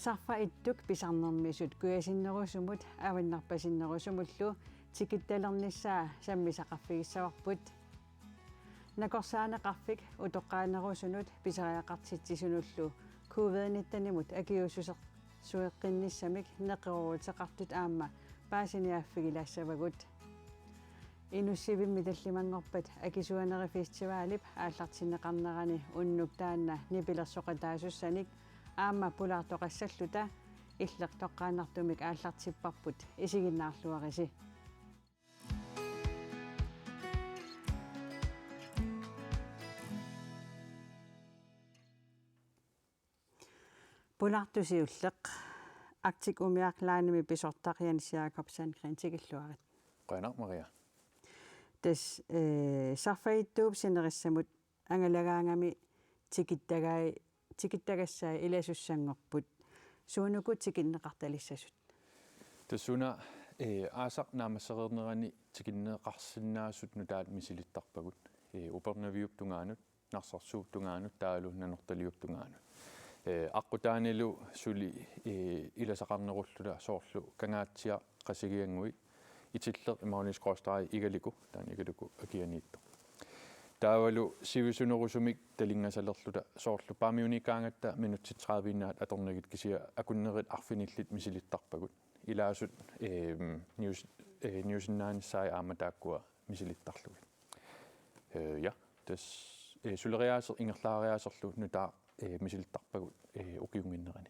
sarfa ittuk pisarnermisut kuyasinnerusumut avinnarpasinnerusumullu tikittalernissaa sammisaqarfigissavарпут накорсаанеқарфик утоққаанеруsunut писариақартитсисунуллу covid-19-мут акиуссусеқ суеққинниссамик неқерурутеқартут аама паасиниааффигилаассавагут инуссивимми таллимангорпат акисуанери фестивалип ааллартинеқарнерани уннук таанна нипилерсоқатаасуссаник аама пулаартоқассаллута иллертоққаанартумик ааллартиппарпут исигиннаарлуариси пулаартусиуллеқ актик умиарлааними писортарианис Якобсан гринтигиллуарит qana Maria тас сарфаиттууп синериссамут ангалагаангами тикиттагассаа иласуссангорпут суунукут тикиннеқарталиссасут тассуна аасақ наамассериернерани тикиннеқарсиннаасут нутаат мисилиттарпагут упернавиуп тунгаанут нарсарсууп тунгаанут таалу нанорталиуп тунгаанут аққутаанилу сули иласақарнеруллула соорлу кангаатсиа қасигиангуи итиллеқ имаунискоостари игалику таанигалуку акианиитто таавалу сивисунерусумик талингасалерлута соорлу паамиуникаангатта минутти 30-наат аторнагит кисиа акуннерит арфиниллит мисилиттарпагут илаасут ньюсиннааниссаи ааматааккуа мисилиттарлугит я тас сулериаасер ингерлаариаасерлу нутаа мисилиттарпагут укиунгиннерани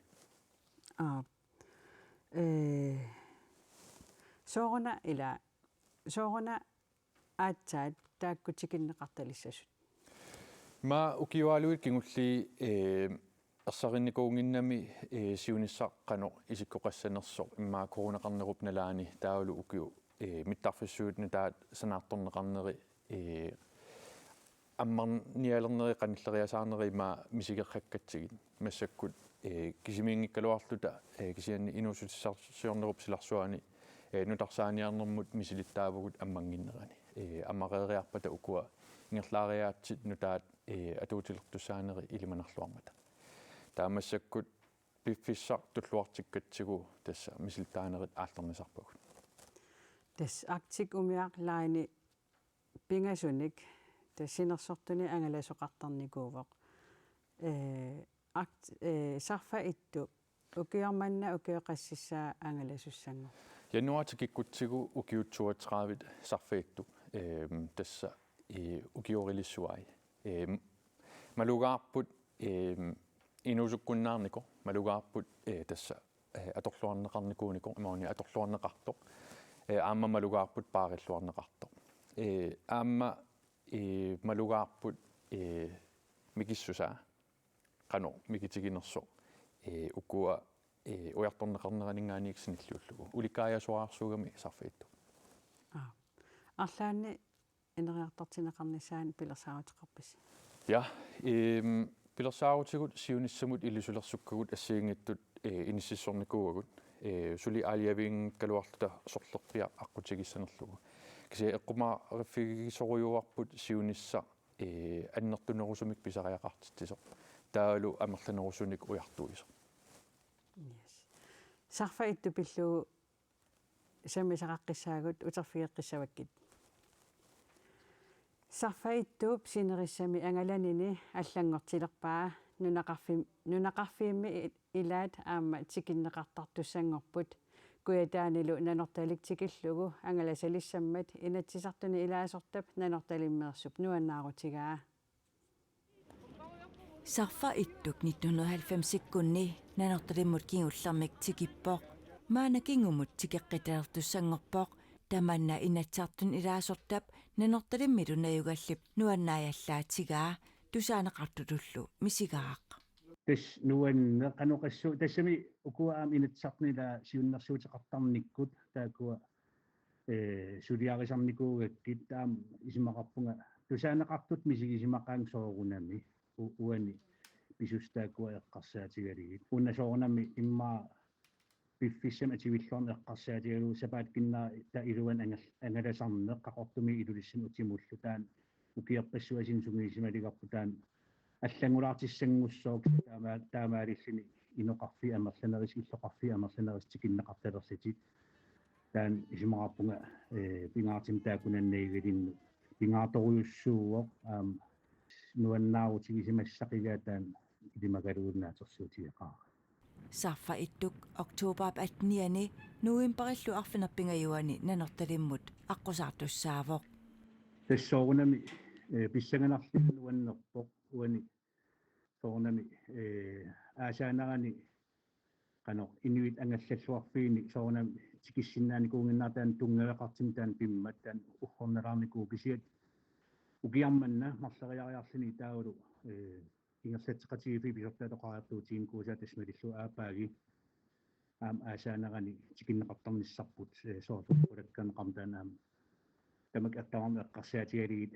соорона аатсаат тааккутикиннеқарталиссасут ма укиуалуит кингулли ерсаринникуунгиннами сиунissаққано исиккоқассанерсо имма коронеқарнеруп налаани таавалу укиу миттарфиссуутни таат санаартторнеқарнери аммарниалернери қаниллериасаарнери ма мисигеққаккатсигит массаккут кисимиингиккалуарлута кисианни инуусутиссарсиорнеруп силарсуани нутарсааниарнэрмут мисилиттаавагут аммангиннерани аммареериарпата укуа ингерлаариаатсит нутаат атуутилертуссаанери илиманерлуармата таамассаккут пиффиссар туллуартиккатсигу тасса мисилиттаанерит аалтернисарпагут тас актик умиарлаани пингасуник тассинерсортуни ангаласоқартарникуувоқ сарфа итту укиарманна укиоқассиссаа ангаласуссангу януатикиккутсигу укиутсуатраавит сарфаитту тасса укиорилиссуай малугаарпут инусуккуннаарнико малугаарпут тасса аторлуарнеқарникуунико имауни аторлуарнеқартоқ аама малугаарпут паариллуарнеқартоқ аама малугаарпут микиссусаа qano mikitiginerso ukua ujartorneqarneraningaaniiksinilluullugu ulikkaajasuarsuugami sarfiittu арлаани инериартартинеқарнissaан пилерсаагутеқарпис ja пилерсаагутигут сиунissamut илисулерсуккагут ассиингиттут иниссиссорникуугагут сули аалиавиин калуарлута сорлерпиа аққутигиссанерлугу киси эққумаариффигисоруйуарпут сиунисса аннертунерусумик писариақартитсисо таалу амерланерусуник уяртуисо yes сарфа итту пиллуу саммисақаққиссаагут утерфигеққиссаваккит сарфа иттууп синериссами ангаланини аллангортилерпаа нунақарфиимми илаат аама тикиннеқартартуссангорпут куятаанилу нанорталик тикиллугу ангаласалиссаммат инатсисартуни илаасортап нанорталиммерсуп нуаннаарутигаа сарфа иттук 1990-иккунни нанорталиммут кингуллэрмик тикиппоқ маана кингумут тикеққиталертуссангорпоқ таманна инатсаартун илаасортап нанорталиммилу наюгаллип нуаннааяллаатигаа тусаанеқартутуллу мисигаақ тас нуанне каноқассу тассами укуаам инатсартнила сиуннэрсуутеқартарниккут таакуа сулиарисарникуугаккит таам исимақарпунга тусаанеқартут мисигисимақаан соорунами уани писустаакуа эққарсаатигалигит уннасоорнами иммаа пиффиссам ативиллорн эққарсаатигалу сапаат киннаа та илуан ангаласарнеқ қақортуми илулиссин утимуллу таан укиерпассуасин сунгисималигарпу таан аллангулаартиссангуссоок таамаалиллини inoqarfi amerlaneris illoqarfi amerlaneris tikinneqartalersitit taan isimaqarpunga pingaartim taakunanniigilinnu pingaartoruyussuugoq nuannaarutigisimassaqigaa taan ilimagaluunnaatersuutiaqaa Saffa ittuk oktoberap atniani nuimperillu arfinerpingajuani nanortalimmut aqqusartussaavoq. тассоорунами писсаганарлу нуаннерпоқ уани соорнами аасаанерани qano inuit angallalluarfiini soornam tikissinnaani kuunginnaartaan tungaveqartim taan pimmat taan uxorneraarnikuu kisiat ukiarmanna marleriariarlini taulu ingerlatseqatigifi pisortaatoqaartuutiin kuusa tasmalillu aapaagi aasaanерани tikиннеқартарниссарпут соорпулакканеқарtaan тамак аттавам эққарсаатигалигит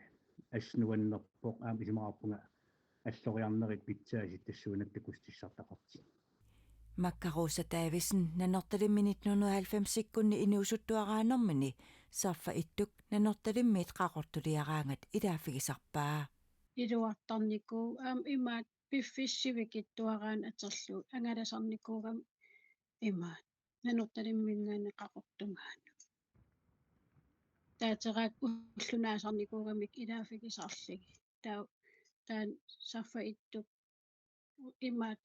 аснуаннерпоқ исимаарпунга аллориарнерит питсаасит тассуунаттакустиссартақарти Makkaruusa Davidsen nanortalimmi 1990-sikkunni inuusuttuaraanermini saffa ittuk nanortalimmiit qaqortuliaraangat ilaafigisarpaa. Iluartarnikuu imaat piffissivikittuaraan aterlu angalasarnikuugam imaat nanortalimmingaani qaqortungaana. Taateraak ullunaasarnikuugamik ilaafigisarligi. Taan saffa ittuk imaat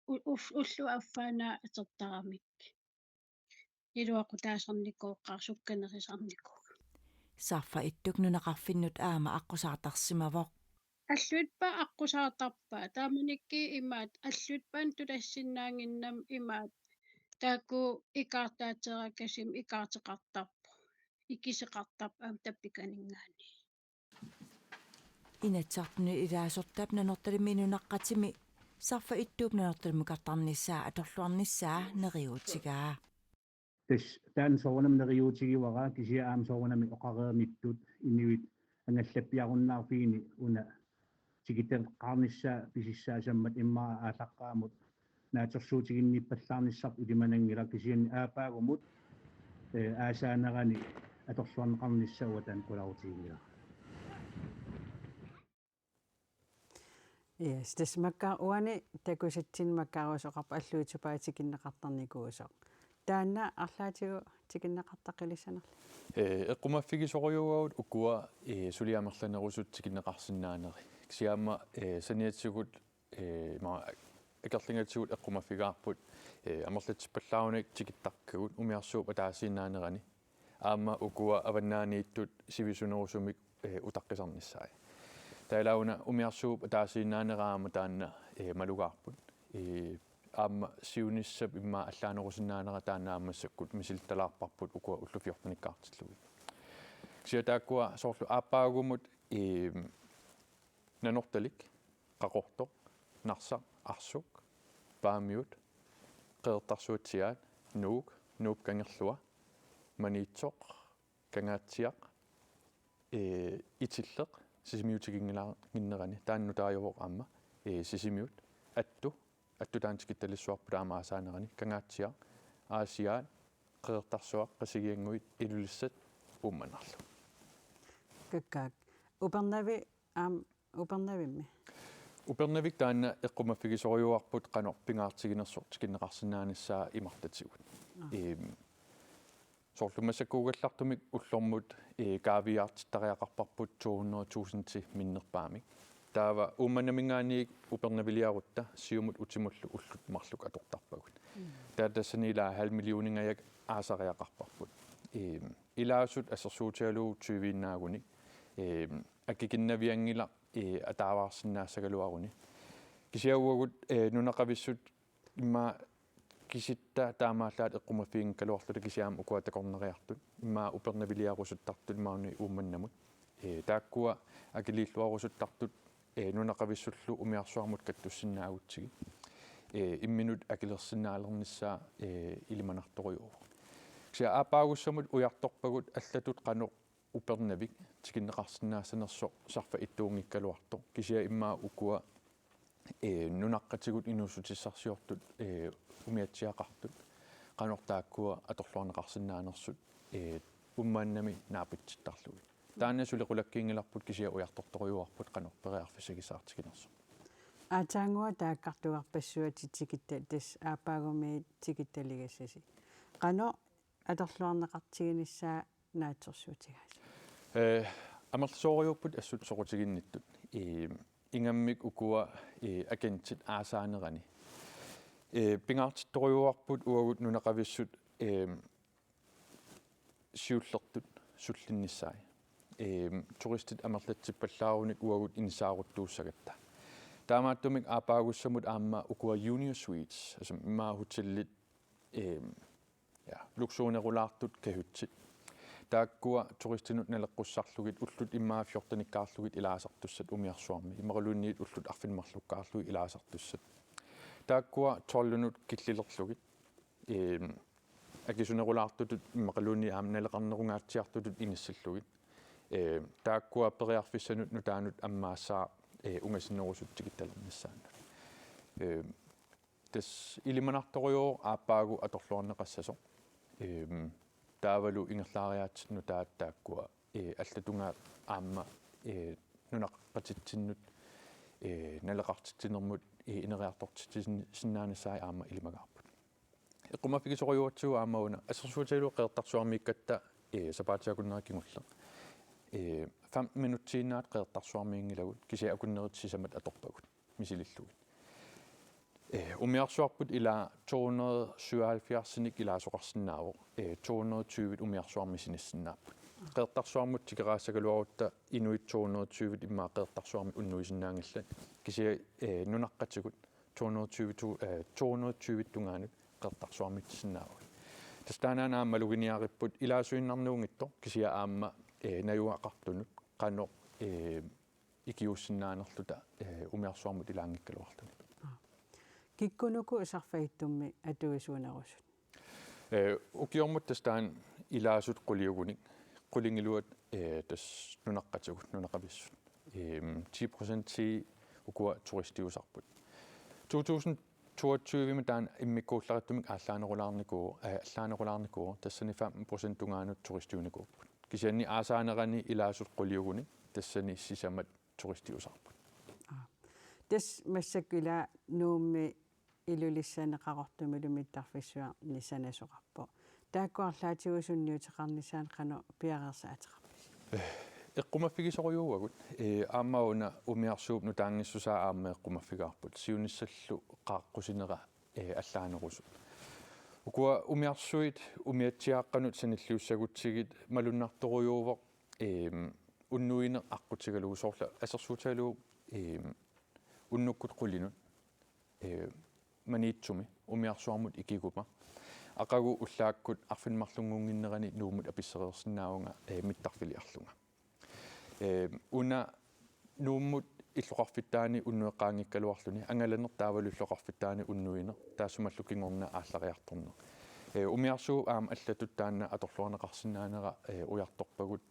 ullu affaanaa atertaramik. Iluaqutaasarnikuuqqarsukkanerisarnikuuga. Saffa ittuk nunaqarfinnut aama aqqusaatarsimavoq. Allutpa aqusaartarpaa taamanikki imaat allutpan tulassinnaanginnam imaat taaku ikaartaaterakasim ikaarteqartarpu ikiseqartarp tappikaningaani. Inatsartuni ilaasortap nanortalimmi nunaqqatimi saffa ittuup nanortalimmikartarnissaa atorluarnissaa neriutigaa. taan soornam neriutigiwara kisia aam soornami oqareermittut inuit angallappiarunnaarfiini una tikiteqqaarnissaa pisissaasammat immaa aallaqqaamut naatersuutiginniippallaarnissarp ilimanangila kisianni aapaagumut aasaanerani atorluarneqarnissauwa taan kularutigila Yes, tas makka uani takusatsin makkaarusoqarpa alluutupaatikиннеқартарникуусоq. Taanna arlaatigu tikinneqartaqilissanerli. Eqqumaffigisorujugaut ukua suliamerlanerusut tikinneqarsinnaaneri. Kisiaama saniatsigut ma akerlingatsigut eqqumaffigaarput amerlatsippallarunik tikittarkagut umiarsuup ataasinnaanerani. Aama ukua avannaaniittut sivisunerusumik utaqqisarnissaai. Taalauna umiarsuup ataasinnaaneraaama taanna malugaarput. Aama siunissap imma allaanerusinnaanera taanna aammassakkut misiltalaarparput ukua ullufiortanikkaartillugi. Siataakua soorlu aapaagumut nanortalik qaqortoq narsaq arsuk paamiut qeertarsuutsiaat nuup kangerlua maniitsoq kangaatsiaq itilleq sisimiutiginnerani taannutaajovoq aamma sisimiut attu taantikitalissuarpu taamaasaanерани kangaatsiaq aasiaat qeertarsuaq qasigianguit ilulissat ummanarlu Kakkaak. Upernavimmi. Upernavik taanna eqqumaffigisorujuarput qano pingaartiginersoq tikinneqarsinnaanissaa imartatigut. Soorlumassakkuugallartumik ullormut kaaviaartittariaqarparput 200,000 minnerpaamik. Taava ummannamingaaniik upernaviliarutta siumut utimullu ullut marluk atortarpagut. Taatassaniilaa 500,000 aasariaqarparput. Ilaasut assersuutialuu 20-naagunik. Akkikinnaviangila ataavaarsinnaassagaluaruni. Kisiauagut nunaqavissut imma kisitta taamaallaat eqqumaffiingkaluarluta kisiaam ukuatakorneriartut imma upernaviliarusuttartut mauni uummannamut. Taakkua akiliilluarusuttartut nunaqavissullu umiarsuarmut kattussinnaagutsigi. Imminut akilersinnaalernissaa ilimanartorujuuq. Kisia aapаагussamut ujartorpagut allatut qanoq upernavik tikinneqarsinnaasanersoq sarfa ittuungikkaluartoq kisia immaa ukua nunaqqatigut inussutissarsiortut umiatsiaqartut qanortaakkua atorluarneqarsinnaanersut ummaannami naapitsittarlugi taanna suliqulakkiingilarput kisia ujartortorujuarput qanorperiarfisagisaartikinerso атаангуа тааккартуарпассуати тикитта тас аапаагуми тикитталигассаси qano аторлуарнеқартигиниссаа наатсорсуутигаас амерлсоориуппут ассут соқутигинниттут ингаммик укуа агентит аасаанерани пингаартитторюарпут уагут нунеқависсут сиуллертут суллиннissaai туристит амерлатсиппаллааруник уагут инисааруттууссагатта таамааттумик аапаагуссамут аама укуа junior suites altså имаа хотеллит луксуунерулаартут kahutsit тааккуа туристинут налеққуссарлугит уллут иммаа 14-никкаарлугит илаасартуссат умиарсуарми имералунниит уллут арфинмарлуккаарлуги илаасартуссат тааккуа 12-нут киллилерлугит акисунерулаартутут иммақалуунни аамналеқарнерунгаатсиартутут иниссаллугит тааккуа периарфиссанут нутаанут аммаассаа унгасиннерусуттигитталернissaanут тас илиманарторюо ааппаагу аторлуарнеқассасо таавалу ингерлаариаатсинну тааттааккуа аллатунгаат аама нунаққатитсиннут налеқартитсинермут инериартортитсиннаанissaai аама илимагаарпут эққумаффигисориуатсуа аамауна ассерсууталу қеэртарсуармииккатта сапаатиакуннераккигулла 5 минутсииннаат қеэртарсуармиингилагут кися акуннеритсисамат аторпагут мисилиллугит умиарсуарпут ила 277-ник илаасоқарсинаавоқ 220 умиарсуармисиниссиннааппут қеэртарсуармут тикераассагалуарутта инуит 220 иммаа қеэртарсуарми уннуисиннаангилла кися нунаққатигут 220 тунгаанут қеэртарсуармитсиннаавоқ тастаанаана аамалугиниариппут илаасуиннарнуунгитто кisia аама наюақартунут қано икиуссиннаанерлута умиарсуармут илаангиккалуартуни киккунуку усарфаиттумми атуисуунерусут укиормут тастаан илаасут қулиугуник қулингилуат тас нунаққатигут нунақависсут 10% укуа туристиусарпут 2022 таан иммиккууллариттумик аллаанерулаарникуу тассани 5% тунгаанут туристиуникууппут кисианни аасаанерани илаасут қулиугуник тассани сисамат туристиусарпут тас массаккула нуумми илулиссанеқарортумилумиттарфиссуа нисанасоқарпо тааккуарлаатигусунниутеқарнissaан қано пиареерса атеқарпис эққумаффигисориууагут аамауна умиарсууп нутаангиссусаа аама эққумаффигаарпут сиуниссаллу қааққусинера аллаанерусу укуа умиарсуит умиатсиааққанут саниллиуссагутсигит малуннарторуйуувоқ уннуине аққутигалугу соорла ассерсуутаалуу уннуккут қулинут маниитсуми умиарсуармут икигума ақагу уллааккут арфинмарлунгунгиннерани нуумут аписсереерсинаавунга миттарфилиарлунга уна нууммут иллоқарфиттаани уннуэққаангиккалуарлуни ангаланер таавалу иллоқарфиттаани уннуинер таасумаллукингорна ааллариарторнер умиарсуу аам аллатут таанна аторлуарнеқарсинаанера уярторпагут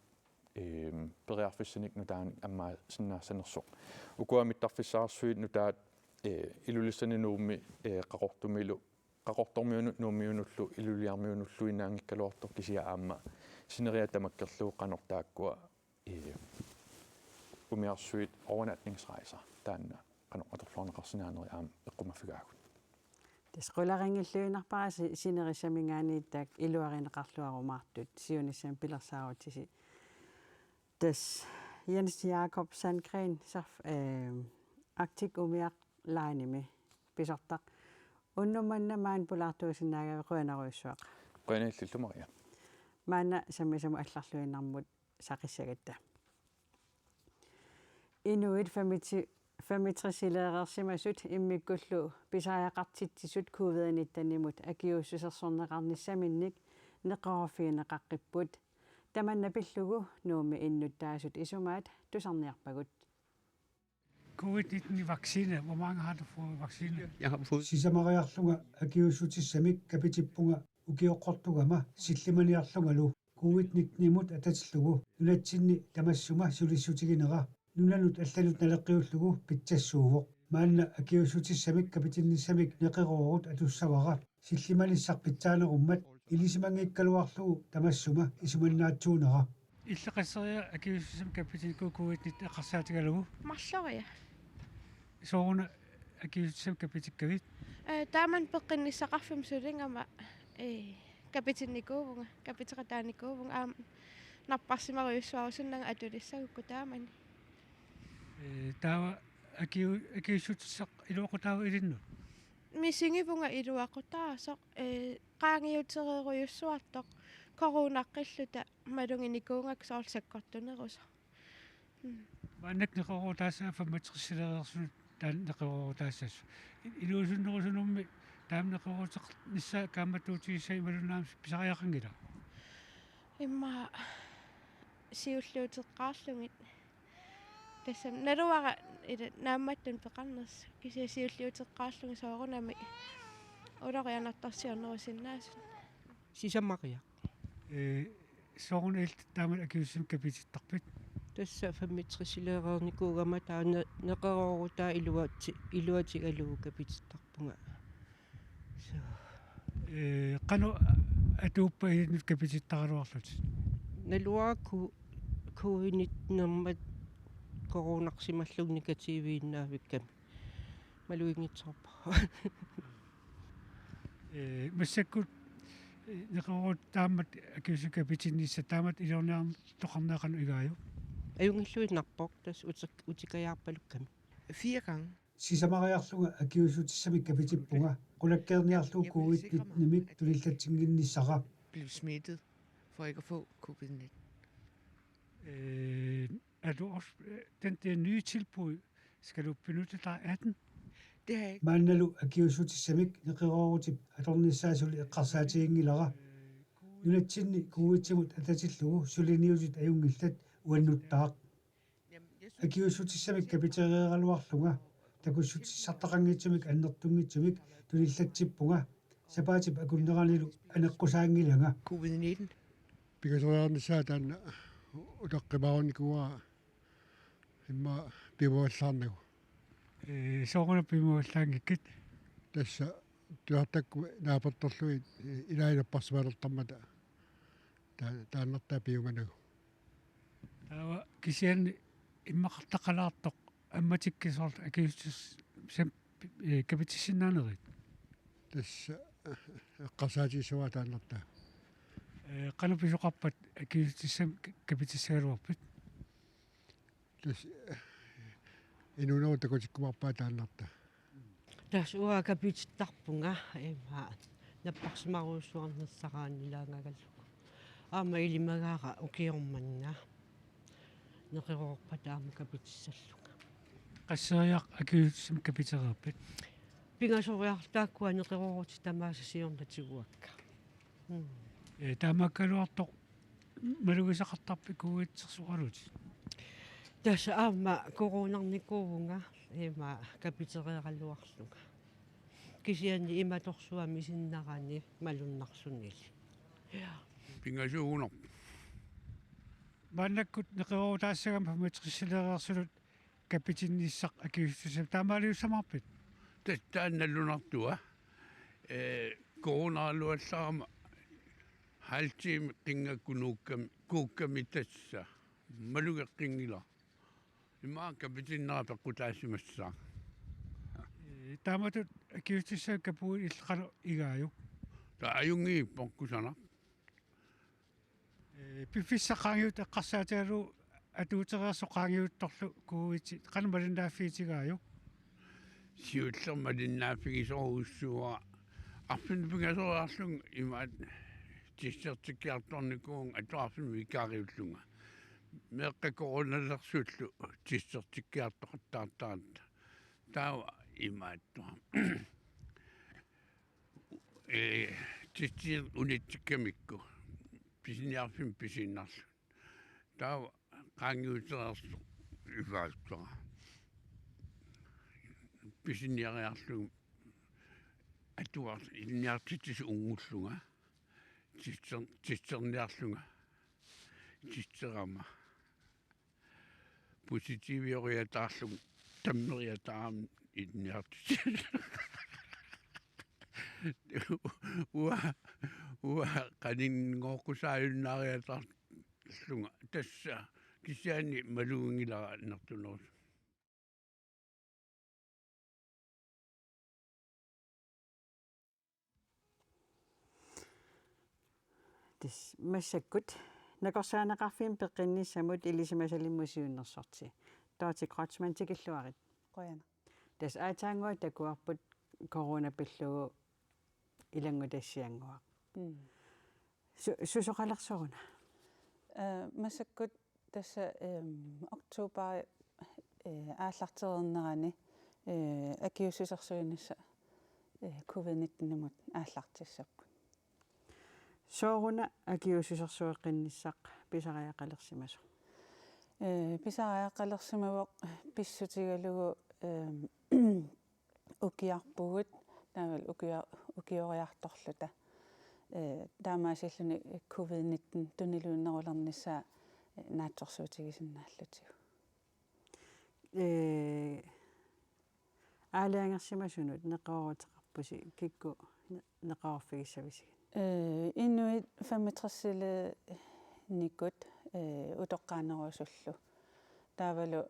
периарфиссаник нутаани аммаа синнаассанерсоқ укуамиттарфиссаарсуит нутаат илулиссани нуумми қақортормиунут нууммиунуллу илулиармиунуллуинаангиккалуартор кисия аама синериа тамаккерлуу қанортааккуа умиарсуит overnatningsrejser таанна қаноқаторлуарнеқарсинаанери аама эққумаффигаагут тасқуларингиллуинарпараси синерисамингаанииттаак илуаринеқарлуарумаартут сиунissam пилерсаарутиси тас Jens Jakob Sandgren сарф актик умиақ лааними писортақ уннуманна маан пулаартуусинаагава қуанаруйссуақ қуанаиллумариа маана самисаму алларлуиннармут сақиссагатта инуит фамитрисилеерерсимасут иммиккуллу писааяқартитсисут куведаниттанимут акиуссусерсорнеқарниссаминник неқарафиинеқаққиппут таманна пиллугу нууми иннуттаасут исумаат тусарниарпагут Covid-19 vaccine. Hvor mange har du fået vaccine? Jeg har fået Sisamariarlunga akiusutissamik kapitippunga ukioqqortugama sillimaniarlungalu Covid-19 imut atatsillugu nunatsinni tamassuma sulissuutiginera nunanut allanut naleqqiullugu pitsassuuvoq maanna akiusutissamik kapitinnissamik neqeroorut atussavara sillimanissarpitsaanerummat ilisimangiikkaluarlugu tamassuma isumannaatsuunera иллеқассериа акиуссам капитин Covid-19 эққарсаатигалугу марлориа соона акиуссам капитиккавит тааман пеққинниссақарфим сулингама капитинникуувнга капитеқатааникуувнга аама нарпарсимаруйуссуарусуннага атулиссагукку таамани таава акиуссутсақ илуақутаава илинну мисингивунга илуақутаасоқ qaangiuteriruйuссуартоқ коруунаққиллута малунгиникуунгак соорсаккортунерусо мааннак неқорутаассаа фамматеқсилереерсунут таан неқорутаассас илуусуннерусунумми таам неқорутеқ нисса кааматуутигиссай малунаамс писариақангила имма сиуллуутеққаарлугит тассам налуара ила наамматтун пеқарнерс кися сиуллуутеққаарлуги соорунами улорианартарсиорнерусиннаасун сисаммариа соорунэлт таамал акиуссам капититтарпит тасса фаммитрисилеерникуугама таана неқерорутаа илуатигалуу капититтарпунга qanu atuuppa ilinut kapitittaraluarlut налуаку COVID-19 коронарсималлугника тивииннаавикками малуингитсорпа массаккут неқорут таамат акиусу капитиннисса таамат илорниарн тоқарнеақану игааю аюнгиллуинарпоқ тас утикаяарпалукками 4 gange. сисамариарлуга акиусутиссамик капитиппунга qulakkeerniarluu covid-19 tulillatsinginnissaqa Blev smittet for ikke at få covid-19. Er du også den nye tilbud, skal du benytte dig af den? Det har jeg ikke. Mannalu akiusutissamik neqerorutip atornissaasuli eqqarsaatiingilara nunatsinni kuuitsimut atatillugu suliniusit ajungillat uannuttaaq akiusutissamik kapitereeraluarlunga takussutissartaqanngitsimik annertungitsimik tulillatippunga sapaatip akunneranilu aneqqusaangilanga Covid-19. Pikasoraarnissaa taanna utaqqimarunnikuwa imma pivuallaarnagu sooruna pimuallaangikkit tassa tuartakku naapertorluit ilailapparsimalertarmata taannertaa piunganagu tawa kisianni immaqartaqalaartoq амматиккисоор акиуссис сам капитиссиннаанерит тасса эққарсаатиссуа тааннартаа канаписоқарпат акиуссиссам капитиссаалуарпит тас инуноо такутиккумарпаа тааннартаа тас уа капититтарпунга има наппарсимаруйуссуарнерсараанилаангагаллуку аама илимагаара укиорманна неқерорпа таама капитиссаллуга qasseriaq akiussam kapitereerpit пингасориартааккуа неқерорути тамаасасиорнатигуакка таамаккалуартоқ малугисақартарпи кугитсерсуалут таса аама коронарникуувнга има капитереералуарлуга кисиани иматорсуами синнарани малуннарсунили пингасуугунер маннаккут неқерорутаассагам паматрисилереерсулут капитинниссақ акиуссусам таамаалиуссамарпит таанналлунартуа коронaalluallaarama haltiim qingakkunuukkami kuukkami tassa malugeqqingila имаа капитиннаа пеққутаассимассаа тааматут акиуссусам капуи иллеқалу игааю таа аюнги понкусана пиффиссақаангиут эққарсаатигалу атуутереерсоқаангиутторлу кууити канамалиннааффиитигааю сиуллермалиннааффигисоруссуа арфин пингасораарлун имаат тиссертиккиарторникуун атуарфин викаариуллунга меққакороналлерсууллу тиссертиккиартоқаттаартаат таава имааттуа тиссир унитсиккамикку писиниарфин писиннарлу таава qaangiuterersu ivaattua pisiniariarlu atuar ilniartitis ungullunga titserniarlunga titserama positiivioriataarlung tammeriataam ilniartitis ua qaninngooqqusaayunnaariataarlunga tassa кисяани малугингилара нартунерус тис массаккут накорсаанеқарфиим пеққинниссамут илисимасалиммусиуннерсорти таати кротсман тикиллуарит qoyana тас аатаангуа такуарпут коронапиллугу илангутассиангуа сусоқалерсоруна масаккут тасса октообер ааллартерернерани акиусусерсуинасса covid-19-мут ааллартиссаппут сооруна акиусусерсуэққинниссақ писариақалерсимасу писариақалерсимавоқ писсутигалугу укиарпугут таавал укиориарторлута таамаасиллуни covid-19 тунилуиннерулернissaа наатсорсуутигисиннааллутигу аалаангерсимасунут неқоорутеқарпуси кикку неқоорфигиссависиг инуит 65 никут утоққаанерусуллу таавалу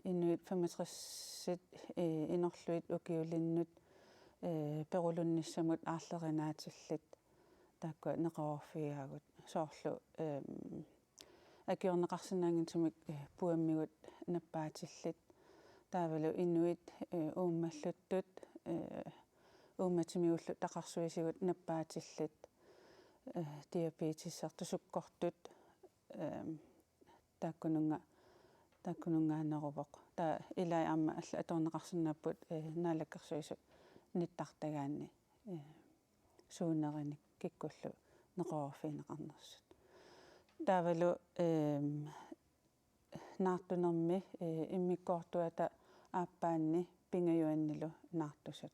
инуит 65 инерлуит укиулиннут перулунниссамут аарлеринаатиллит таакку неқоорфигаагут соорлу акиорнеқарсинаангитсумик пуаммигут наппаатиллит таавалу инуит ууммаллуттут ууматимиуллу тақарсуисигут наппаатиллит диабетиссарту суккортут тааккунунгаанерувоқ таа илай аама алла аторнеқарсинааппут наалаккерсуису ниттартагаанни суунериник киккуллу неқоорфинеқарнерсут таавалу наартунерми иммиккоортуата ааппаанни пингаюаннилу наартусут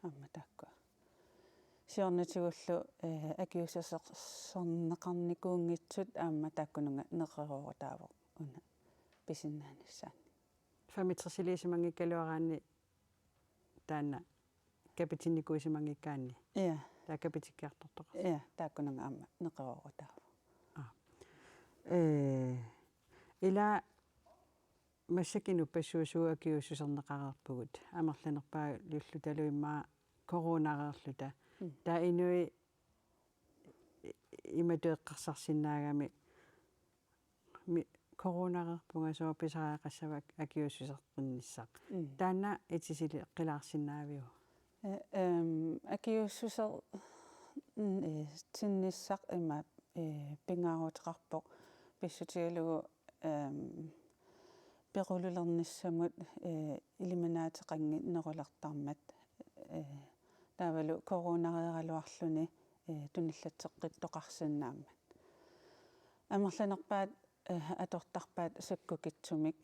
аама тааккуа сиорнатигуллу акиусасернеқарникуунгитсут аама тааккунунга неқеруурутаавоқ уна писиннааниссаани фамитрсилисимангиккалуараани таана капитинникуисимангиккаани иа таа капитиккиартортоқ иа тааккунунга аама неқеруурутаавоқ ила массакину пассуусуу акиуссусернеқарерпугут амерланерпаа луллу талуиммаа коронаарерлута таа инуи иматуэққарсарсинаагами коронаарерпунга соо писариақассавак акиуссусерқинниссақ таана итисили қилаарсинаавиу акиуссусер тинниссақ има пингаарутеқарпоқ писсутигалугу перулулерниссамут илиминаатеқанги нерулертармат таавалу коронаариералуарлуни туниллатсеққиттоқарсинааммат амерланерпаат атортарпаат саккукитсумик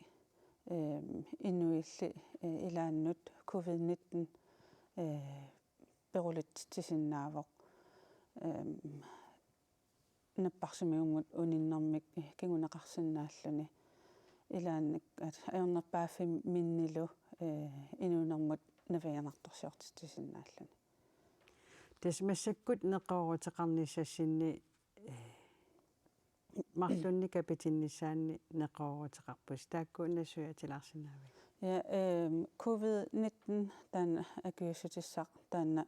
инуилли илааннут covid-19 перулутсиннаавоқ наппарсимиуммут униннэрмик кигунеқарсинааллуни илаанник аернерпааффи миннилу инуунэрмут навианарторсиортитсиннааллуни тас массаккут неқоорутеқарниссассинни марлунни капитиннissaanni неқоорутеқарпус таакку насуятилаарсинаави я covid-19 таана акиуссутиссақ таана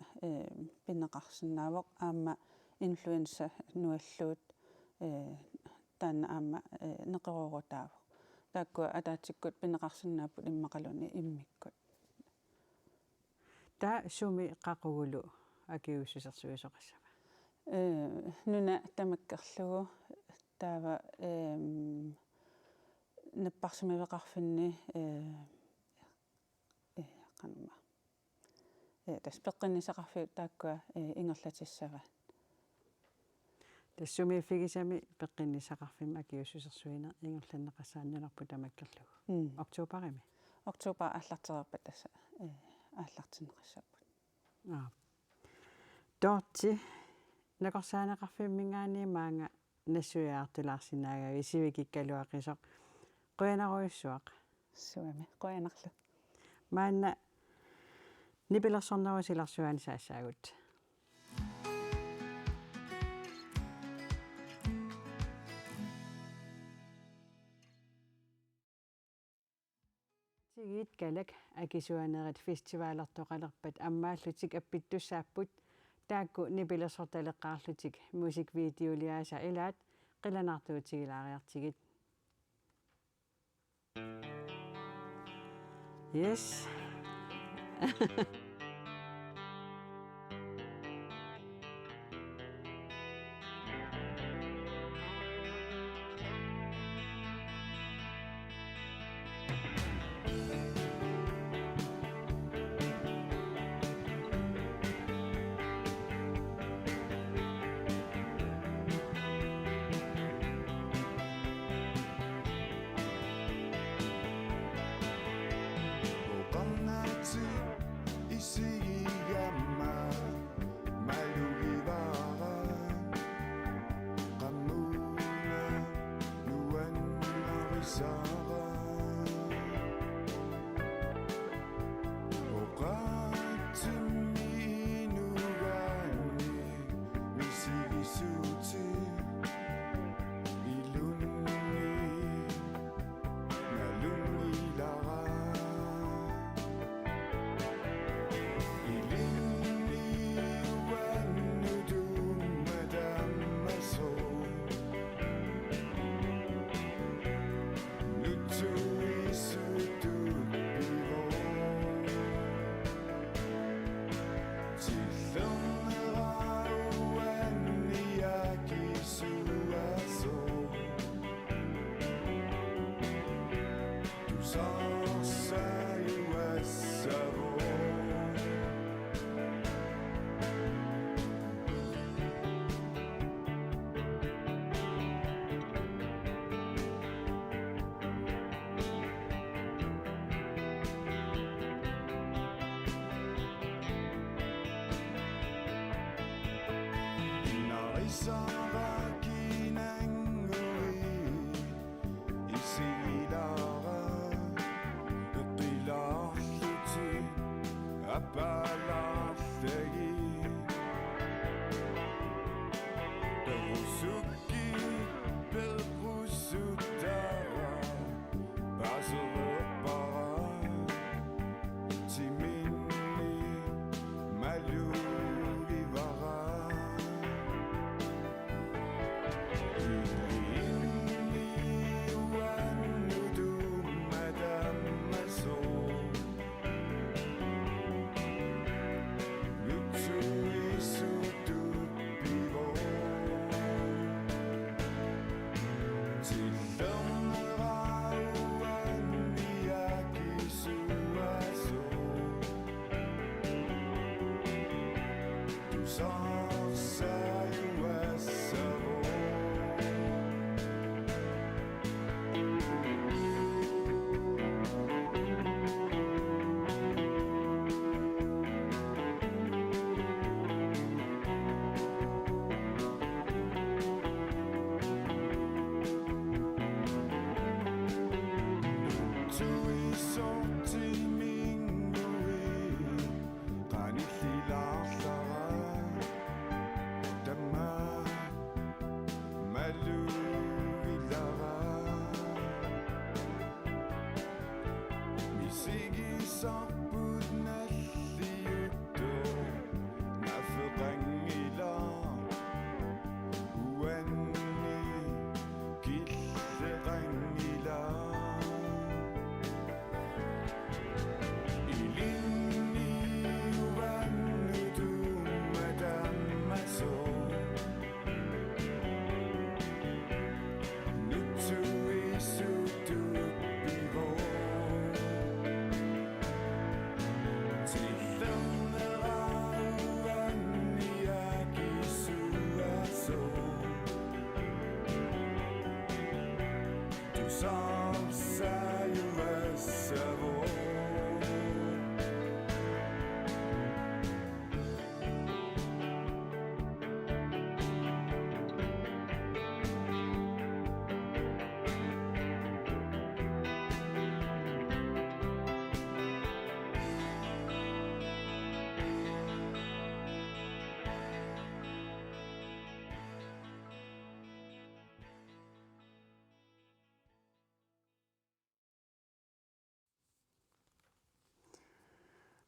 пинеқарсинаавоқ аама инфлуенса нуаллуут таана аама неқерорутаавоқ тааккуа атаатиккут пинеқарсинааппут иммақалуни иммиккут таа суми қақугулу акиуссусерсуисоқассава нуна тамаккерлугу таава наппарсимавеқарфинни қанма тас пеққиннисақарфи тааккуа ингерлатиссава тассуми фигисами пеққиннисақарфим акиуссусерсуина ингерланнеқассааннунарпу тамаккерлугу октообарими октообер ааллартерерпа тасса ааллартинеқассаппут доорти накорсаанеқарфиммингаани маанга нассуяартулаарсинаагави сивикиккалуақисоқ қуянаруйуссуақ суами қуянарлу маанна нипилерсорнерусиларсуаани саассаагут тигит калак акисуанерит фестивалертоқалерпат аммааллутик аппиттуссааппут таакку нипилерсорталеққарлутик мусиквидеолиааса илаат қиланартуутигилаариартигит yes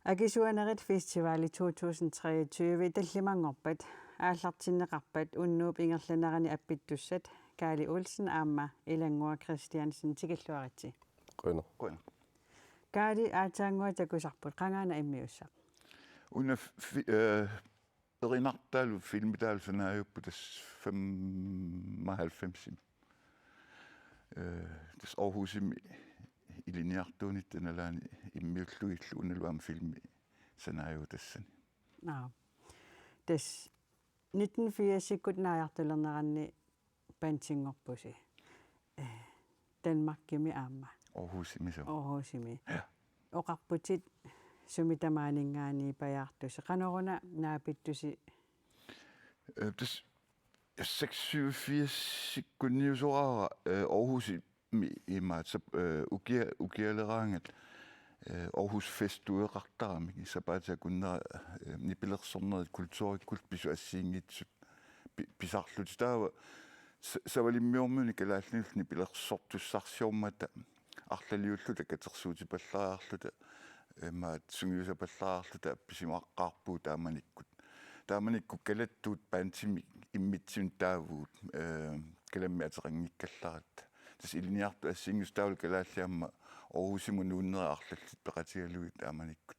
Agisuanerit Festivali 2023 tallimangorpat ааллартиннеқарпат уннууп ингерланерани аппиттуссат Кали Олсен аама Илангуа Кристиансен тикиллуарити Qina. Кали аатаангуа такусарпут қангаана иммиуссаа Una erinartaalu filmitaal sanaajuppu tas 95 tas Aarhusimi iliniartuunit tanalaani immiulluillu unaluam filmi sanaaju tassani tas 1980-sikkut naajartulerneranni pansingorpusi Danmarkimi aama Aarhusimi oqarputit sumitamaaninggaani pajaartusi qanoruna naapittusi tas 86 sikkunniusoraara Aarhusimi imaat ukialeraangat Aarhus festueqartaramiki sapaatakunnera nipilersornerit kultuurikkut pisu assiingitsut pisarlut taava savalimmiormuni kalaallinullu nipilersortussarsiormata арлалиуллута катерсуутипаллариарлута маат сунгиусапаллариарлута апписимааққарпуу тааманикку калаттуут паантими иммитсин таавуут каламми атерангиккалларат тас илиниарту ассингус таавал калааллиамма Aarhusиму нууннераарлаллит пеқатигалуит тааманиккут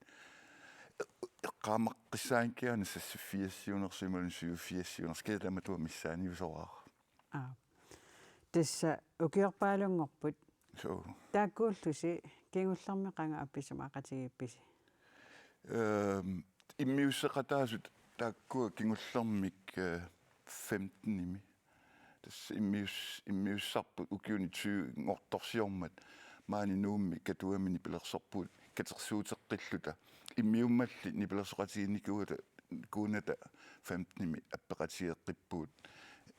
эққаамаққиссаанкиана сассиффиассиунерсималун сиуффиассиунерс келаматуа миссааниусораа тасса укиорпаалунгорпут тааккууллуси кигуллэрми qanga апписимаақатигипписи иммиуссеқатаасут тааккуа кигуллэрмик 15 тас иммиуссарпут укиуни 20 ngortorsiormat маани нуумми катуамини пилерсорпуут катерсуутеққиллута иммиуммалли нипилерсоқатигинникуата кууната 15 аппеқатигеққиппуут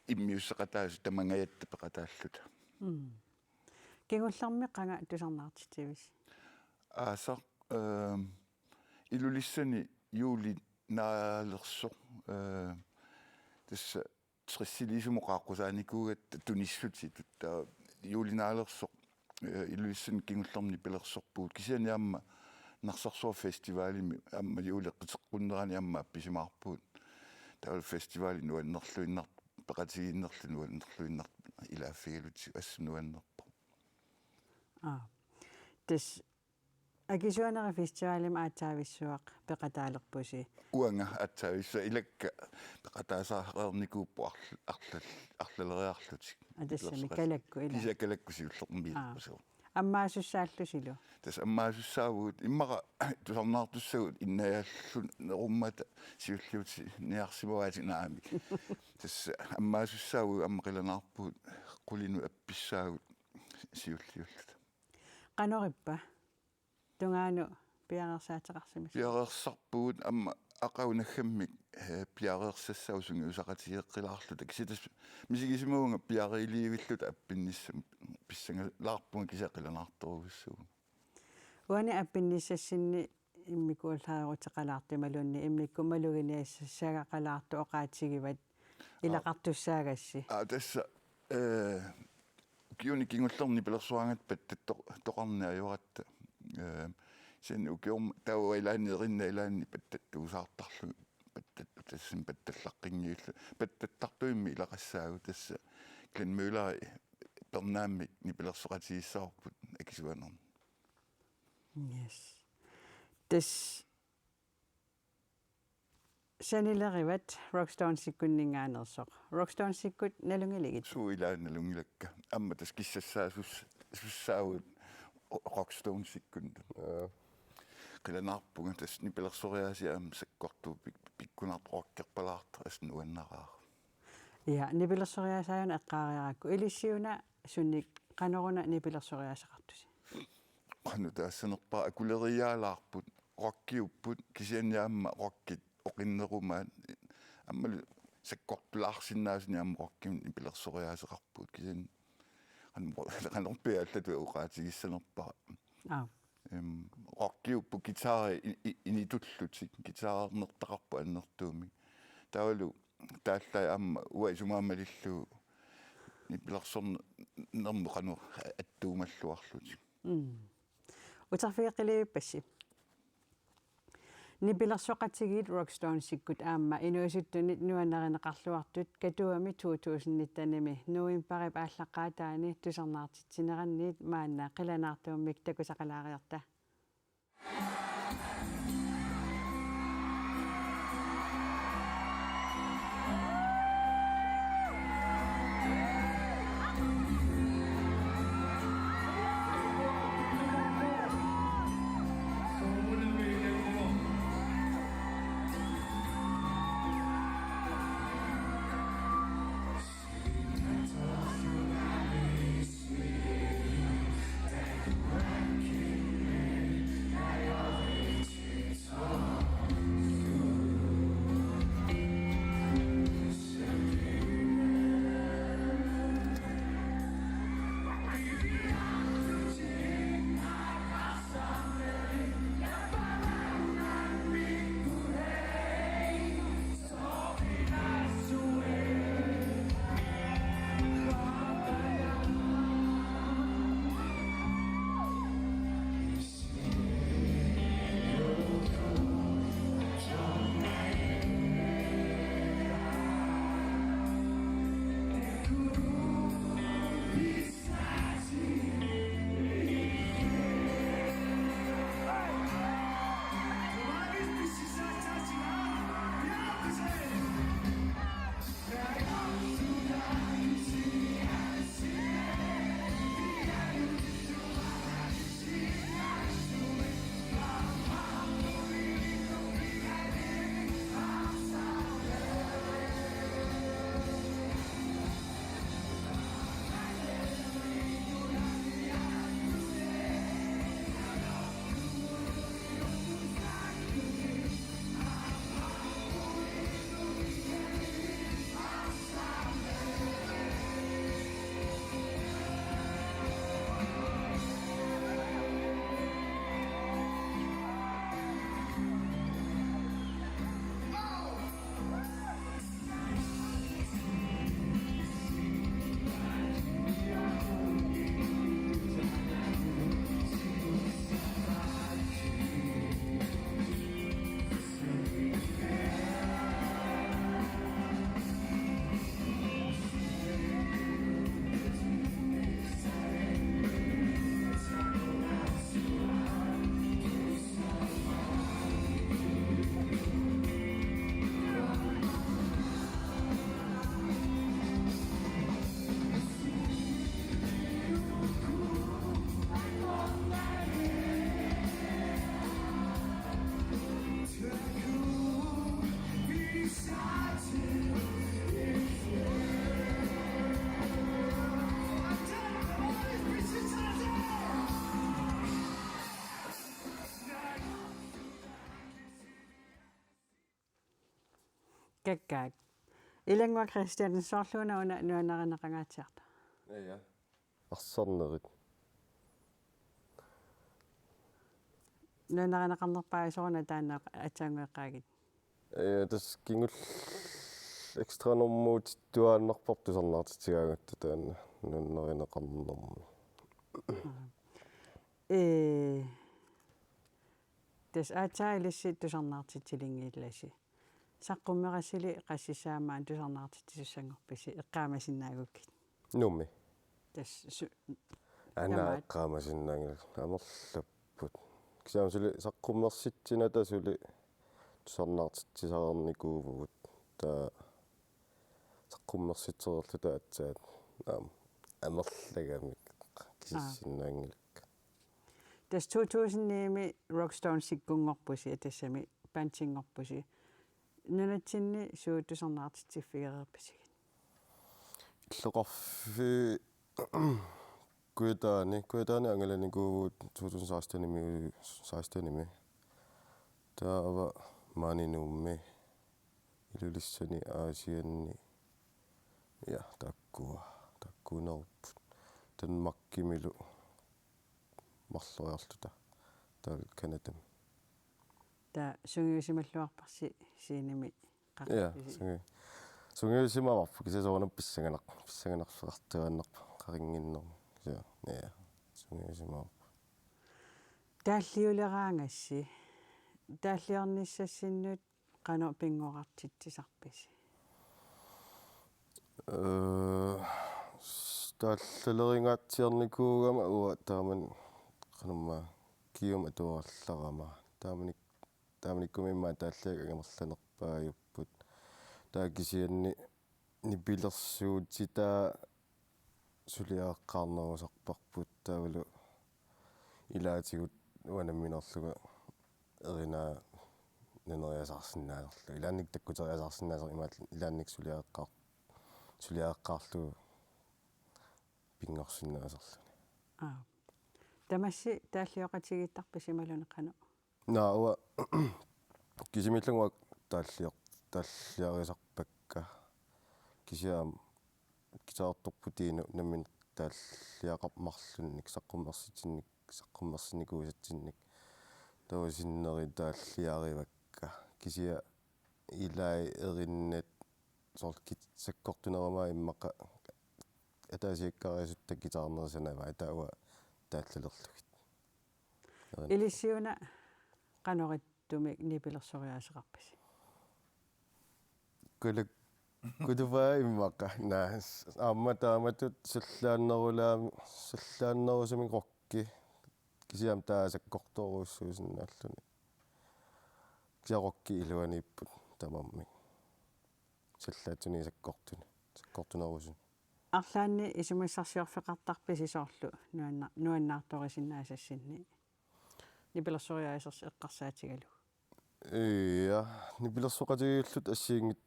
иммиуссеқатаасут тамангаятта пеқатааллута кигуллэрми qanga тусарнаартитсивис ааса илулиссани юули наалерсо тасса триссилисумоқааққусааникуугат туниссути тутта юули наалерсо илулиссани кигуллэрни пилерсорпуут кисианиамма нарсарсуа фестивалими амма юулеққитеққуннерани амма апписимаарпуут таал фестивали нуаннерлуиннар пеқатигииннерлу нуаннерлуиннар илааффигалути ассунуаннерпо тас агисуанера фестивалим аатаависсуақ пеқатаалерпуси уанга аатаависса илакка пеқатаасаарерникууппу арлалериарлутик атассами калакку ила кисакалаккусиуллермиилпасу аммаасуссааллусилу тас аммаасуссаавуут иммара тусарнаартуссагут иннаяаллу неруммата сиуллиути ниарсимаваати наами тас аммаасуссааву аммақиланаарпуут qulinu апписсаагут сиуллиуллут qanориппа тунгану пиарерсаатеқарсимис пиарерсарпуут амма ақаунаггаммик пиарерсассаусунги усақатигеққилаарлута киситас мисигисимуунга пиарилиивиллута аппинниссам писсангалаарпунга кисақиланаарторуссуу уани аппинниссассинни иммикууллаарутеқалаартималунни иммиккумалугиниасса сагақалаарту оқаатигиват илақартуссаагасси тасса киуни кингуллерни пилерсуангатпат тоқарниаюратта сен укиум тауилаанеринна илаанни паттаттуусаартарлу тассим патталлаққингиуллу паттаттартуимми илақассаагу тасса Glenn Møller пернаамми нипилерсоқатигиссаарпут акисуанерни yes тас санилериват Rockstone-сиккуннингаанерсоқ Rockstone-сиккут налунгилигит суилааналунгилакка амма тас киссассаасуссаагут Rockstone-сиккун qilanaarpunga tas nipilерсориасиам саккортуу пиккунаартораккерпалаарта аснуаннараа я нипилерсориасааюна эққаариаракку илиссиуна сунник qanоруна нипилерсориасақартуси qanu taaссанерпаа акулериаалаарпут роккиуппут кисианниаама роккит оқиннеруmaat аммалу саккортулаарсиннаасни аама рокким нипилерсориасеқарпут кисиан qanорпиаллату уqaатигиссанерпаа роккиуппу гитари инитуллутик гитаарнертақарпу аннертууми таалу тааллаа аама уасумаамалиллу нипилерсорнерму qanu аттуумаллуарлутик утарфиаққиливиппасси Nipilersoqatigit Rockstone-sikkut aamma inuisuttunit nuanarineqarluartut katuami 2000-nittanimi nuimparip ааllaqqaataani tusarnaartitsineranniit maanna qilanaartuummik takusaqalaariarta. Kakkaak. Ilangua Christian sorluuna una nuanarineqangaatiarta. Ja. Arsornerit. Nuanarineqarnerpaa taanna atsaangueqqaagit. Tas kingul ekstra normut tuaannerportusarnaartitigaaguttu taanna nuannarineqarnermu. Tas aatsaailissi tusarnaartitilingiillasi. Saqqummerasili qassisaamaan tusarnaartitisussangorpisi eqqaamasinnaagukki. Nummi. Tas Anna eqqaamasinnaangil amerlapput. Kisaamsuli saqqummersitsina tasuli tusarnaartitisarernikuuvugut taa saqqummersitsererlu taatsaat amerlagamik kisissinnaangilak. Tas 2000-niimi Rockstone sikkungorpusi tassami pantsingorpusi. Nunatsinni suutusarnaartitiffigereerpisigit. Illoqarfi kuitaani angalanikuuvuut 2016-nimi taava maaninuummi ilulissani aasianni ja takkuuneruput tan makkimilu марлориарлута таал канатам та сунгиусималлуарпарси сииними қаққи сунгиусимаварпу кисасоорнап писсаганарлуартуааннерпа қарингиннер я сунгиусимаварпу тааллиулераангасси тааллиорниссассиннут qano pingoqartitsisarpisi тааллалерингаатсиарникуугама уа тааман qanumma kium atuarallarama тааманиккумимма тааллаак агамерланерпааюппут таакисианни нипилерсуутитаа сулиааққарнерусарпарпут таавалу илаатигут уанамминерлуга эринаа нэнериасаарсинаасерлу илаанник таккутериасаарсинаасер имаат илаанник сулиааққарлу пингорсинаасерлу тамасси тааллиоқатигиттарписи малунеққану науа кисимиллугуак тааллиарисарпакка кисиаам кисаартарпутиину наммин тааллиақармарлунник саққуммерсиникуусатсинник тавасиннери тааллиаривакка кисиа илай эриннат соркит саккортунерамаа иммақа атаасиаккариасутта китаарнерсанава атауа тааллалерлугит илиссиуна qanorittumik nipilерсориаасеқарписи кулак кудуваа иммақа наас аама тааматут саллааннерусами қорки кисиам таасаккорторуссуусиннааллуни кисарокки илуанииппут тамамми саллаатуни саккортунерусун арлаанни исумиссарсиорфеқартарписи соорлу нуаннаарторисиннаасассинни нипилерсориаасерс эққарсаатигалу нипилерсоқатигиуллут ассиингит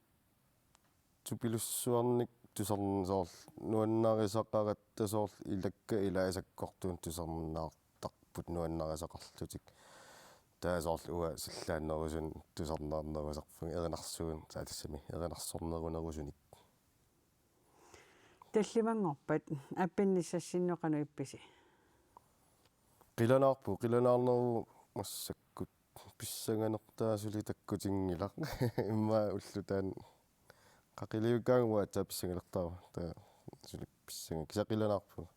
тупилуссуарник тусарнсоор нуаннаарисақаратта илакка илаасаккортуун тусарнаартарпут нуаннаарисақарлутик таасоор уа саллааннерусун тусарнаарнерусарфун эринарсуун таатассами эринарсорнерунерусуник таллимангорпат аппинниссассинноқану ипписи qilanaarnerу массаккут писсаганертаасули таккутингилақ имма уллутаан qaqiliukkaangua тааписсагалертаава таа сулик писсага кисақиланаарпу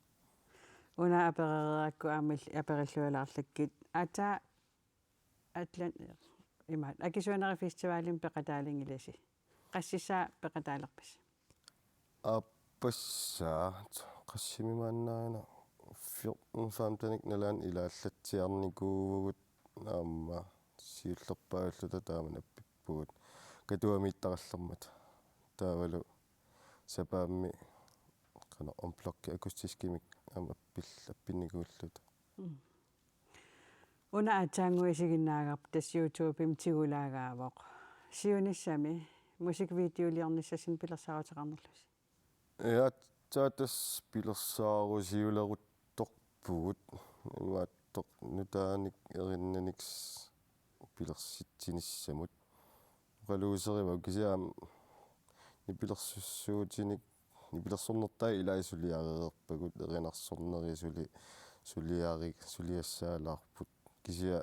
уна аперереакку аамил апериллуалаарлаккит ата атлан имаат акисуанери фестивалин пеқатаалингиласи qassissaa peqataalerpis аппассаа qassimimaannaana фиорнфаамтаник налаан илааллатсиарникуугут аама сиуллерпааллута тааман аппиппугут катуамииттараллермат таавалу сапаамми qana онблокки акустискимик аама аппинникууллута уна атаангуисигиннаагап тас YouTube-им тигулаагаавоқ сиуниссами мусиквидеолиарниссасин пилерсааватеқарнерлуси таатас пилерсаарусиулерутторпугут имааттоқ нутааник эриннаникс пилерситсиниссамут qaluuserima kisiaam nipilерсуссуутиник нипилерсорнертай илаисулиареерпагут эринарсорнерисули сулиассаалаарпут кisia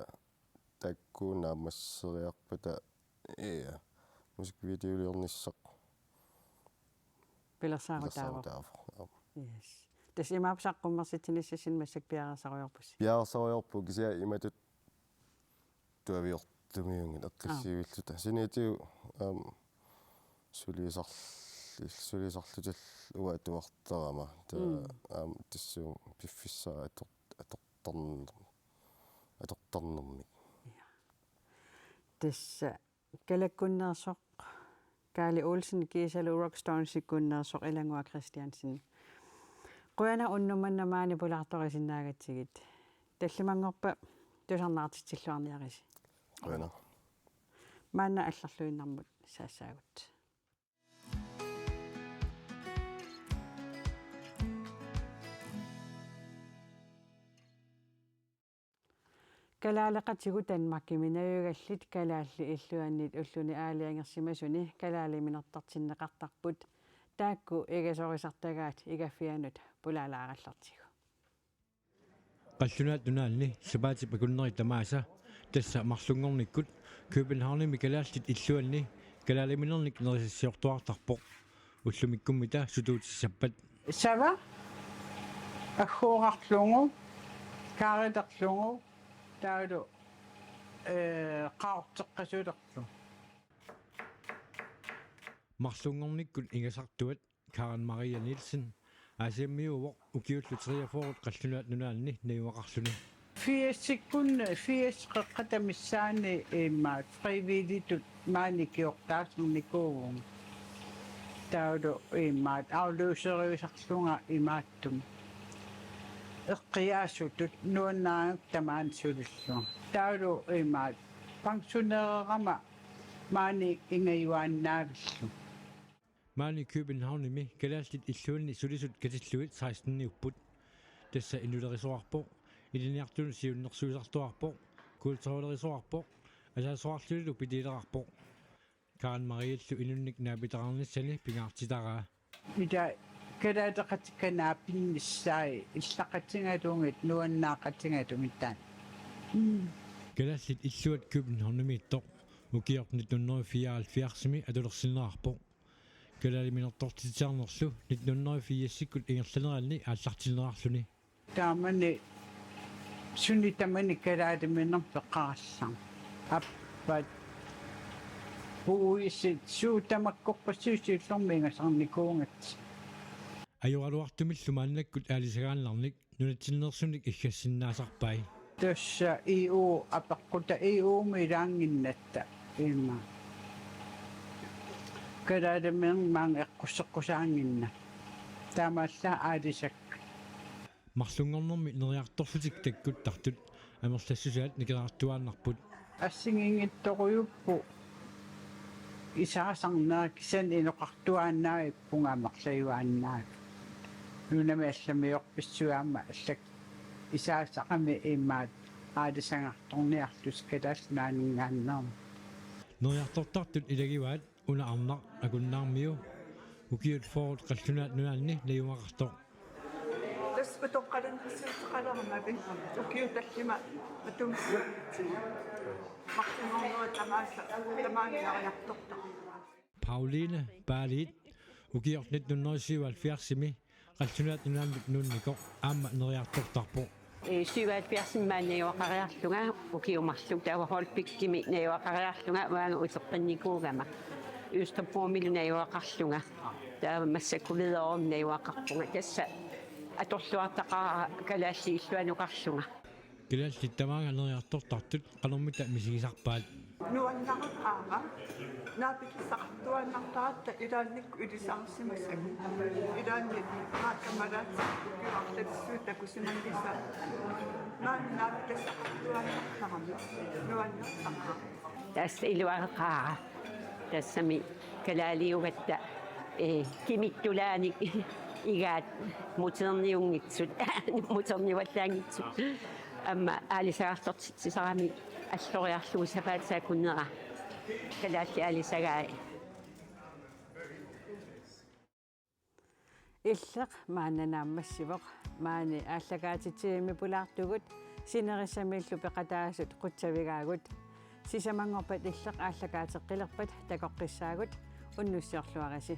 таккуунаамассериарпата мусиквидеолиорниссақ пилерсааратаава yes тас имаапсаққуммерситсиниссасин массак пиарсаруйорпу кisia иматут туавиортумиунгин эққиссивиллута синитиу сулисарлутал уа туартарама таа тассуу пиффиссаа аторторнермик тасса калаккуннерсоқ Кали Олсен кисалу Rockstone сиккуннерсоқ илангуа Кристиансен қуяна уннуманнамаани пулаарторисиннаагатсигит таллимангорпа тусарнаартитсиллуарниариси қуяна маана алларлуиннармут саассаагут калаалеқатигу танмаккиминаюгаллит калаалли иллуаннит уллуни аалиангерсимасуни калаалиминертартиннеқартарпут таакку игасорисартагаат игаффианут пулаалаараллартигу qallunaat nunaanni sapaati pakunneri tamaasa tassa marlungornikkut Københavnimi kalaallit illuanni kalaaliminernik nerissiortuartarpoq ullumikkummita sutuutissappat sava agguuqarlungu kaaritarlungu taudu qaorteqqasulerlu Marlungornikkut ingasartuat Karen Maria Nielsen aasiammiuvoq ukiullu 43 qallunaat nunaanni naiuaqarluni fies qeqqatamissaani iimmaat frivilitut maanikiortaasnikuuvun taulu iimmaat auluuseriusarlunga imaattum eqqiaasutut nuannaanuk tamaan sulullu taulu iimmaat pensionererama maani ingayuannaavillu Maani Københavnimi kalaallit illuunni sulisut katilluit 16 upput tassa inulerisuarpo iliniartun siunnersuusartuarpo kulturerisuarpo asaasoarlulilu pitiilerarpo Karen Mariellu inunnik naapitaarnissani pingaartitaraa ida kalaataqatikkanaapinnissaai иллақатингалунгит нуаннаақатингалунгиттаан kalaallit illuat Københavnimi ittoq ukiornit 1974 atulерсинерарpo kalaaliminertortitiarnerlu 1984 ingerlaneralni aallartinerarluni taamani sunni tamani kalaaliminerpeqaarsa appat puuisit suutamakkorpassuusiullormiingasarnikuungat ajualuartumillu maannakkut aalisagaanlarnik nunatsinnersunik iggassinnaasarpai tussa EU apaqquta EU-milaanginnatta ilma kalaaliminermaang eqqusseqqusaanginna taamaalla aalisak Marlungornermi neriartorlutik takkut tartut amerlassusaat nikeraartuaannarput ассигингитторуйуппу исаасарнаа кисан иноқартуааннаа иппунгаамерлаюааннаа нунами алламиорписсуаама аллак исаасақами иммаат аалисангарторниарлус калаас наанингааннаа neriartortartut ilagivаат unaarnar akunnaarmiu ukiut forut qallunaat nunaanni nayumaqartoq тасватоққалунсуутеқалернавин укиуталлима атумсу мартинорнуа тамааса тамааниариарторта Pauline Balit ukiornit 1977 qallunaat nunaannit nunnikoq aamma neriartortarpo 77 maanniuaqariarlunga ukiumarluk tauaholpikkimi naiuaqariarlunga uanga uteqqannikuugama Østerborg-milunaiuaqarlunga taa massakuliderum naiuaqarpunga tassa atorluartaqara kalaalliilluanuqarlunga kalaallit tamaanga neriartortartut qanermita misigisarpaat нуаннарутаама наапикиссақартуаннартаратта илаанникку илисаарсимасак илаанни мааккамалаат кюарлатиссуут такусималлиса наани наапикиссақартуаннартарами нуаннартаама тасса илуареқаара тассами калаалиугатта кимиттулааник игаат мутерниунгитсут мутерниваллаангитсут амма аалисаартортитсисарами аллориарлугу сапаатсаакуннера калаалли аалисагаи иллеқ мааннанааммассивоқ маани ааллагаатитсиими пулаартугут синерисамииллу пеқатаасут қутсавигаагут сисамангорпат иллеқ ааллагаатеққилерпат такоққиссаагут уннуссиорлуараси